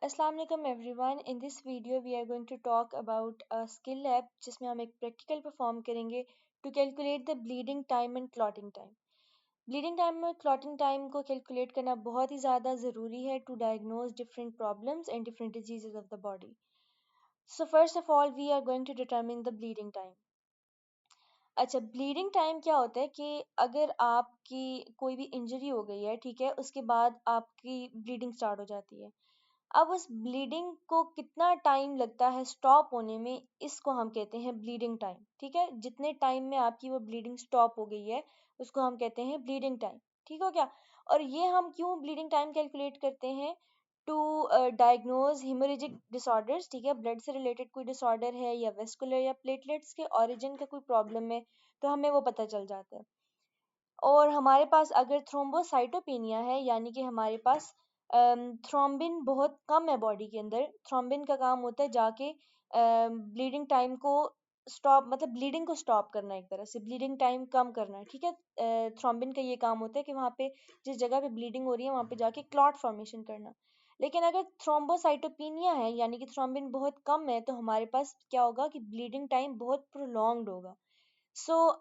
Assalamu alaikum everyone. In this video we are going to talk about a skill lab जिसमें हम एक practical perform करेंगे to calculate the bleeding time and clotting time. Bleeding time और clotting time को calculate करना बहुत ही ज़्यादा ज़रूरी है to diagnose different problems and different diseases of the body. So first of all we are going to determine the bleeding time. अच्छा, bleeding time क्या होता है कि अगर आपकी कोई भी इंजरी हो गई है, ठीक है, उसके बाद आपकी ब्लीडिंग स्टार्ट हो जाती है। अब उस ब्लीडिंग को कितना टाइम लगता है स्टॉप होने में, इसको हम कहते हैं ब्लीडिंग टाइम। ठीक है, जितने टाइम में आपकी वो ब्लीडिंग स्टॉप हो गई है उसको हम कहते हैं ब्लीडिंग टाइम। ठीक हो क्या? और ये हम क्यों ब्लीडिंग टाइम कैलकुलेट करते हैं? To diagnose hemorrhagic disorders. ठीक है, ब्लड से रिलेटेड कोई डिसऑर्डर है या वेस्कुलर या प्लेटलेट्स के ओरिजिन का कोई प्रॉब्लम है तो हमें वो पता चल जाता है। और हमारे पास अगर थ्रोम्बोसाइटोपेनिया है, यानी कि हमारे पास थ्रोम्बिन बहुत कम है बॉडी के अंदर। थ्रोम्बिन का काम होता है जाके ब्लीडिंग टाइम को स्टॉप, मतलब ब्लीडिंग को स्टॉप करना, एक तरह से ब्लीडिंग टाइम कम करना है। ठीक है, थ्रोम्बिन का ये काम होता है कि वहाँ पे जिस जगह पे ब्लीडिंग हो रही है वहाँ पे जाके क्लॉट फॉर्मेशन करना। लेकिन अगर थ्रोम्बोसाइटोपेनिया है, यानी कि थ्रोम्बिन बहुत कम है, तो हमारे पास क्या होगा कि ब्लीडिंग टाइम बहुत प्रोलॉन्ग्ड होगा।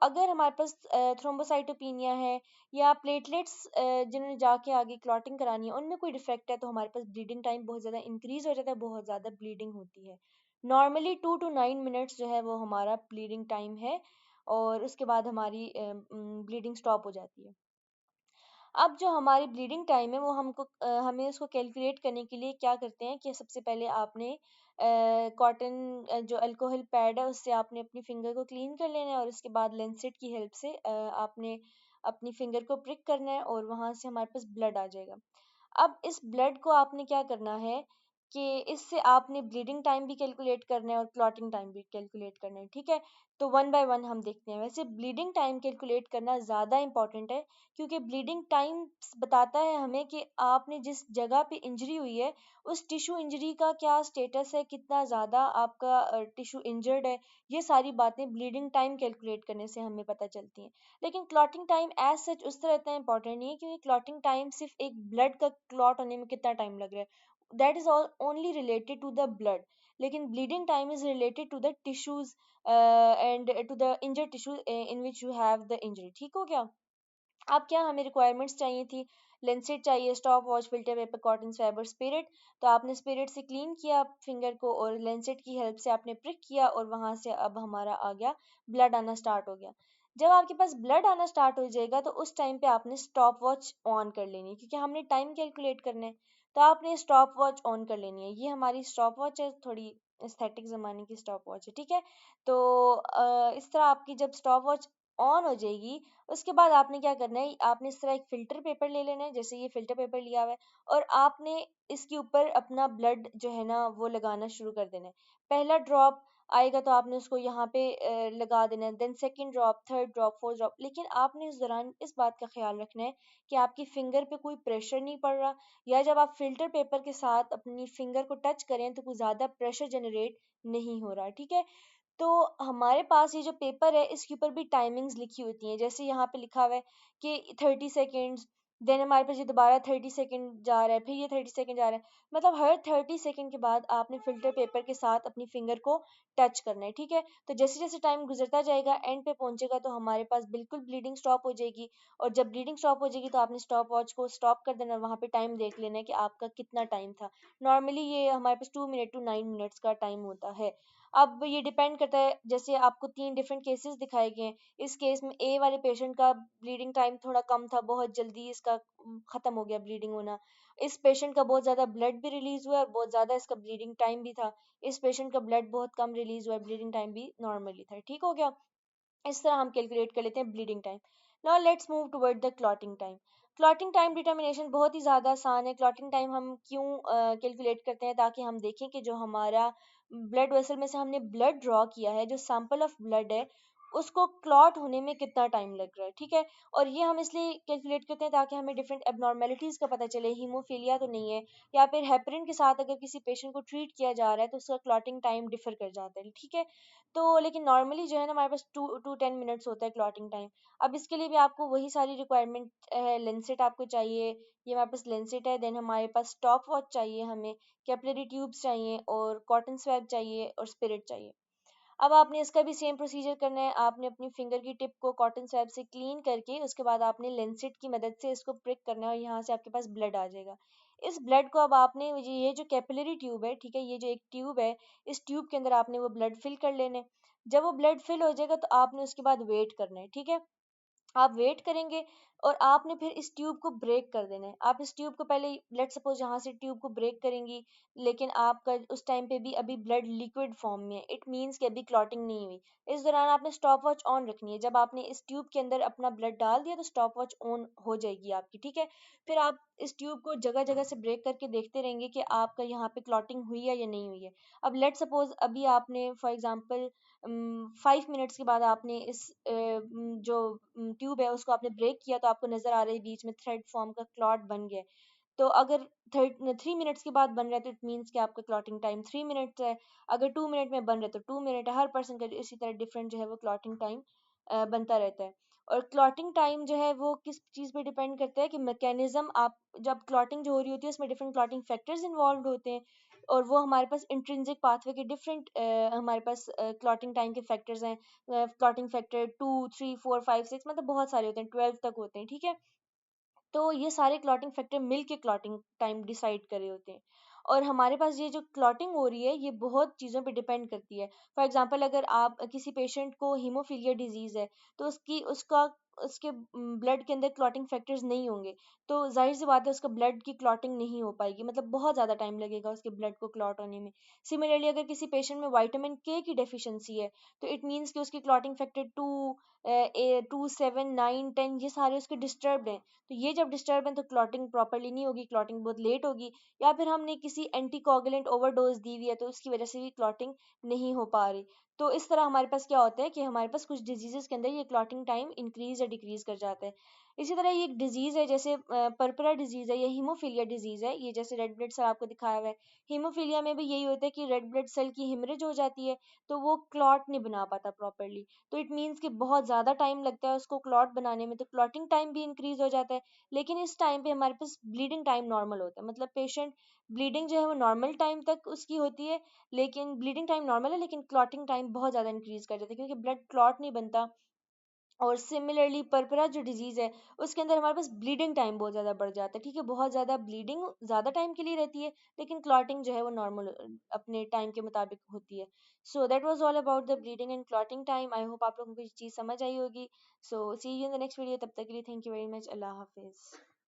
अगर हमारे पास थ्रोम्बोसाइटोपेनिया है या प्लेटलेट्स जिन्होंने जाके आगे क्लॉटिंग करानी है उनमें कोई डिफेक्ट है, तो हमारे पास ब्लीडिंग टाइम बहुत ज़्यादा इंक्रीज हो जाता है, बहुत ज़्यादा ब्लीडिंग होती है। नॉर्मली 2 to 9 मिनट्स जो है वो हमारा ब्लीडिंग टाइम है, और उसके बाद हमारी ब्लीडिंग स्टॉप हो जाती है। अब जो हमारी ब्लीडिंग टाइम है वो हमें उसको कैलकुलेट करने के लिए क्या करते हैं कि सबसे पहले आपने कॉटन जो अल्कोहल पैड है उससे आपने अपनी फिंगर को क्लीन कर लेना है, और उसके बाद लेंसेट की हेल्प से आपने अपनी फिंगर को प्रिक करना है और वहां से हमारे पास ब्लड आ जाएगा। अब इस ब्लड को आपने क्या करना है कि इससे आपने ब्लीडिंग टाइम भी कैलकुलेट करना है और क्लॉटिंग टाइम भी कैलकुलेट करना है। ठीक है, तो वन बाय वन हम देखते हैं। वैसे ब्लीडिंग टाइम कैलकुलेट करना ज़्यादा इंपॉर्टेंट है, क्योंकि ब्लीडिंग टाइम बताता है हमें कि आपने जिस जगह पे इंजरी हुई है उस टिश्यू इंजरी का क्या स्टेटस है, कितना ज़्यादा आपका टिश्यू इंजर्ड है। ये सारी बातें ब्लीडिंग टाइम कैलकुलेट करने से हमें पता चलती हैं। लेकिन क्लॉटिंग टाइम एज सच उस तरह इतना इंपॉर्टेंट नहीं है, क्योंकि क्लॉटिंग टाइम सिर्फ एक ब्लड का क्लॉट होने में कितना टाइम लग रहा है, that is all only related to the blood. लेकिन bleeding time is related to the tissues and to the injured tissue in which you have the injury. ठीक हो गया? अब क्या हमें रिक्वायरमेंट्स चाहिए थी? लेंसेट चाहिए, stop watch, filter paper, cotton fibre, spirit. तो आपने स्पिरिट से क्लीन किया फिंगर को और लेंसेट की हेल्प से आपने प्रिक किया, और वहां से अब हमारा आ गया, ब्लड आना स्टार्ट हो गया। जब आपके पास ब्लड आना स्टार्ट हो जाएगा तो उस टाइम पे आपने स्टॉप वॉच ऑन कर लेनी है, क्योंकि हमने टाइम कैलकुलेट करना है। तो आपने स्टॉप वॉच ऑन कर लेनी है। ये हमारी स्टॉप वॉच है, थोड़ी एस्थेटिक जमाने की स्टॉप वॉच है। ठीक है, तो इस तरह आपकी जब स्टॉप वॉच ऑन हो जाएगी उसके बाद आपने क्या करना है, आपने इस तरह एक फ़िल्टर पेपर ले लेना है, जैसे ये फ़िल्टर पेपर लिया हुआ है, और आपने इसके ऊपर अपना ब्लड जो है ना वो लगाना शुरू कर देना है। पहला ड्रॉप आएगा तो आपने उसको यहाँ पे लगा देना है, then second drop, third drop, fourth drop. लेकिन आपने इस दौरान इस बात का ख्याल रखना है कि आपकी फिंगर पे कोई प्रेशर नहीं पड़ रहा, या जब आप फ़िल्टर पेपर के साथ अपनी फिंगर को टच करें तो कोई ज़्यादा प्रेशर जनरेट नहीं हो रहा। ठीक है? तो हमारे पास ये जो पेपर है इसके ऊपर भी टाइमिंग्स लिखी होती हैं, जैसे यहाँ पे लिखा हुआ है कि 30 सेकेंड्स, देन हमारे पास ये दोबारा 30 सेकेंड जा रहा है, फिर ये 30 सेकेंड जा रहा है। मतलब हर 30 सेकेंड के बाद आपने फिल्टर पेपर के साथ अपनी फिंगर को टच करना है। ठीक है, तो जैसे जैसे टाइम गुजरता जाएगा एंड पे पहुंचेगा तो हमारे पास बिल्कुल ब्लीडिंग स्टॉप हो जाएगी। और जब ब्लीडिंग स्टॉप हो जाएगी तो आपने स्टॉप वॉच को स्टॉप कर देना, वहाँ पे टाइम देख लेना है कि आपका कितना टाइम था। नॉर्मली ये हमारे पास 2 मिनट to 9 मिनट्स का टाइम होता है। अब ये डिपेंड करता है, जैसे आपको 3 डिफरेंट केसेस दिखाए गए हैं। इस केस में ए वाले पेशेंट का ब्लीडिंग टाइम थोड़ा कम था, बहुत जल्दी इसका खत्म हो गया ब्लीडिंग होना। इस पेशेंट का बहुत ज़्यादा ब्लड भी रिलीज़ हुआ है और बहुत ज़्यादा इसका ब्लीडिंग टाइम भी था। इस पेशेंट का ब्लड बहुत कम रिलीज़ हुआ है, ब्लीडिंग टाइम भी नॉर्मली था। ठीक हो गया? इस तरह हम कैलकुलेट कर लेते हैं bleeding time. Now let's move toward the clotting time. Clotting time determination बहुत ही ज़्यादा आसान है। क्लॉटिंग टाइम हम क्यों कैलकुलेट करते हैं? ताकि हम देखें कि जो हमारा ब्लड वेसल में से हमने ब्लड ड्रॉ किया है, जो सैंपल ऑफ ब्लड है, उसको क्लॉट होने में कितना टाइम लग रहा है, ठीक है। और ये हम इसलिए कैलकुलेट करते हैं ताकि हमें डिफरेंट एबनॉर्मेलिटीज का पता चले, हीमोफीलिया तो नहीं है, या फिर हेपरिन के साथ अगर किसी पेशेंट को ट्रीट किया जा रहा है तो उसका क्लॉटिंग टाइम डिफर कर जाता है, ठीक है। तो लेकिन नॉर्मली जो है ना हमारे पास 2 to 10 मिनट्स होता है क्लॉटिंग टाइम। अब इसके लिए भी आपको वही सारी रिक्वायरमेंट है, लेंसेट आपको चाहिए, ये हमारे पास लेंसेट है। देन हमारे पास स्टॉप वॉच चाहिए, हमें कैपिलरी ट्यूब्स चाहिए, और कॉटन स्वैब चाहिए, और स्पिरिट चाहिए। अब आपने इसका भी सेम प्रोसीजर करना है। आपने अपनी फिंगर की टिप को कॉटन स्वैब से क्लीन करके उसके बाद आपने लेंसेट की मदद से इसको प्रिक करना है, और यहाँ से आपके पास ब्लड आ जाएगा। इस ब्लड को अब आपने ये जो कैपिलरी ट्यूब है, ठीक है, ये जो एक ट्यूब है, इस ट्यूब के अंदर आपने वो ब्लड फिल कर लेने। जब वो ब्लड फिल हो जाएगा तो आपने उसके बाद वेट करना है, ठीक है। आप वेट करेंगे और आपने फिर इस ट्यूब को ब्रेक कर देना है। आप इस ट्यूब को पहले, लेट सपोज यहाँ से ट्यूब को ब्रेक करेंगी, लेकिन आपका उस टाइम पे भी अभी ब्लड लिक्विड फॉर्म में है, इट मीन्स कि अभी क्लॉटिंग नहीं हुई। इस दौरान आपने स्टॉप वॉच ऑन रखनी है। जब आपने इस ट्यूब के अंदर अपना ब्लड डाल दिया तो स्टॉप वॉच ऑन हो जाएगी आपकी, ठीक है। फिर आप इस ट्यूब को जगह जगह से ब्रेक करके देखते रहेंगे कि आपका यहाँ पे क्लॉटिंग हुई है या नहीं हुई है। अब लेट सपोज अभी आपने फॉर एग्जाम्पल 5 मिनट्स के बाद आपने इस जो ट्यूब है उसको आपने ब्रेक किया, तो आपको नजर आ रहा है बीच में थ्रेड फॉर्म का क्लॉट बन गया है। तो अगर 3 मिनट्स के बाद बन रहा है तो इट मीन्स कि आपका क्लॉटिंग टाइम 3 मिनट्स है। अगर 2 मिनट में बन रहा है तो 2 मिनट है। हर पर्सन का इसी तरह डिफरेंट जो है वो क्लॉटिंग टाइम बनता रहता है। और क्लॉटिंग टाइम जो है वो किस चीज़ पे डिपेंड करता है कि मैकेनिज्म, आप जब क्लॉटिंग जो हो रही होती है उसमें डिफरेंट क्लॉटिंग फैक्टर्स इन्वॉल्व होते हैं, और वो हमारे पास इंट्रिंसिक पाथवे के डिफरेंट हमारे पास क्लॉटिंग टाइम के फैक्टर्स हैं। क्लॉटिंग फैक्टर 2, 3, 4, 5, 6, मतलब बहुत सारे होते हैं, 12 तक होते हैं, ठीक है। तो ये सारे क्लॉटिंग फैक्टर मिल के क्लॉटिंग टाइम डिसाइड कर रहे होते हैं। और हमारे पास ये जो क्लॉटिंग हो रही है ये बहुत चीज़ों पे डिपेंड करती है। फॉर एग्जांपल अगर आप किसी पेशेंट को हीमोफीलिया डिजीज़ है, तो उसके ब्लड के अंदर क्लॉटिंग फैक्टर्स नहीं होंगे, तो जाहिर सी बात है उसका ब्लड की क्लॉटिंग नहीं हो पाएगी, मतलब बहुत ज़्यादा टाइम लगेगा उसके ब्लड को क्लॉट होने में। सिमिलरली अगर किसी पेशेंट में विटामिन के की डेफिशिएंसी है, तो इट मीन्स कि उसकी क्लॉटिंग फैक्टर 2, 7, 9, 10 ये सारे उसके डिस्टर्ब्ड हैं। तो ये जब डिस्टर्ब है तो क्लॉटिंग प्रॉपर्ली नहीं होगी, क्लॉटिंग बहुत लेट होगी। या फिर हमने किसी एंटीकोगुलेंट ओवरडोज दी हुई है तो उसकी वजह से भी क्लॉटिंग नहीं हो पा रही। तो इस तरह हमारे पास क्या होता है कि हमारे पास कुछ डिजीजेस के अंदर ये क्लॉटिंग टाइम इंक्रीज या डिक्रीज कर जाता है। इसी तरह ये एक डिजीज है जैसे पर्परा डिजीज है या हीमोफीलिया डिजीज है, ये जैसे रेड ब्लड सेल आपको दिखाया हुआ है। हीमोफीलिया में भी यही होता है कि रेड ब्लड सेल की हिमरेज हो जाती है, तो वो क्लॉट नहीं बना पाता प्रॉपरली। तो इट मीन्स कि बहुत ज़्यादा टाइम लगता है उसको क्लॉट बनाने में, तो क्लॉटिंग टाइम भी इंक्रीज हो जाता है। लेकिन इस टाइम पे हमारे पास ब्लीडिंग टाइम नॉर्मल होता है, मतलब पेशेंट ब्लीडिंग जो है वो नॉर्मल टाइम तक उसकी होती है, लेकिन ब्लीडिंग टाइम नॉर्मल है लेकिन क्लॉटिंग टाइम बहुत ज़्यादा इंक्रीज कर जाता है क्योंकि ब्लड क्लॉट नहीं बनता। और सिमिलरली पर्परा जो डिजीज़ है उसके अंदर हमारे पास ब्लीडिंग टाइम बहुत ज़्यादा बढ़ जाता है, ठीक है, बहुत ज़्यादा ब्लीडिंग ज़्यादा टाइम के लिए रहती है, लेकिन क्लॉटिंग जो है वो नॉर्मल अपने टाइम के मुताबिक होती है। So that was all about the bleeding and clotting time. I hope आप लोगों को ये चीज़ समझ आई होगी। So see you in the next video, तब तक के लिए थैंक यू वेरी मच, अल्लाह हाफिज़।